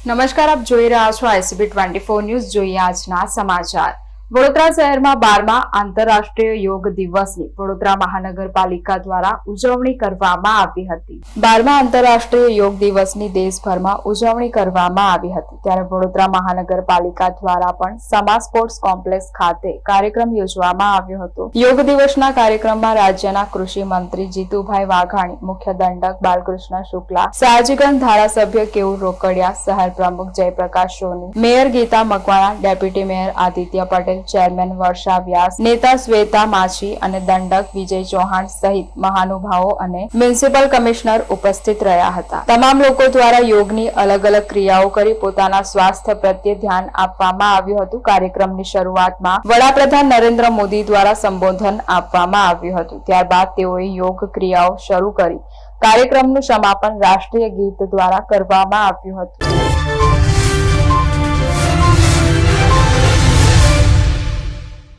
નમસ્કાર, આપ જોઈ રહ્યા છો ICB24 ન્યૂઝ. જોઈએ આજના સમાચાર. વડોદરા શહેરમાં 12મા આંતરરાષ્ટ્રીય યોગ દિવસની વડોદરા મહાનગરપાલિકા દ્વારા ઉજવણી કરવામાં આવી હતી. 12મા આંતરરાષ્ટ્રીય યોગ દિવસની દેશભરમાં ઉજવણી કરવામાં આવી હતી, ત્યારે વડોદરા મહાનગરપાલિકા દ્વારા પણ સમા સ્પોર્ટ્સ કોમ્પ્લેક્સ ખાતે કાર્યક્રમ યોજવામાં આવ્યો હતો. યોગ દિવસના કાર્યક્રમમાં રાજ્યના કૃષિ મંત્રી જીતુભાઈ વાઘાણી, મુખ્ય દંડક બાલકૃષ્ણ શુક્લા, સયાજીગંજ ધારાસભ્ય કેયુર રોકડિયા, શહેર પ્રમુખ Jayprakash Soni, mayor Geeta Makwana, deputy mayor Aditya Patel, chairman Varsha Vyas, નેતા શ્વેતા માછી અને દંડક વિજય ચૌહાણ સહિત મહાનુભાવો અને મ્યુનિસિપલ કમિશનર ઉપસ્થિત રહ્યા હતા. તમામ લોકો દ્વારા યોગની અલગ અલગ ક્રિયાઓ કરી પોતાના સ્વાસ્થ્ય પ્રત્યે ધ્યાન આપવામાં આવ્યું હતું. કાર્યક્રમની શરૂઆતમાં વડાપ્રધાન નરેન્દ્ર મોદી દ્વારા સંબોધન આપવામાં આવ્યું હતું. ત્યારબાદ તેઓએ યોગ ક્રિયાઓ શરૂ કરી કાર્યક્રમનું સમાપન રાષ્ટ્રીય ગીત દ્વારા કરવામાં આવ્યું હતું.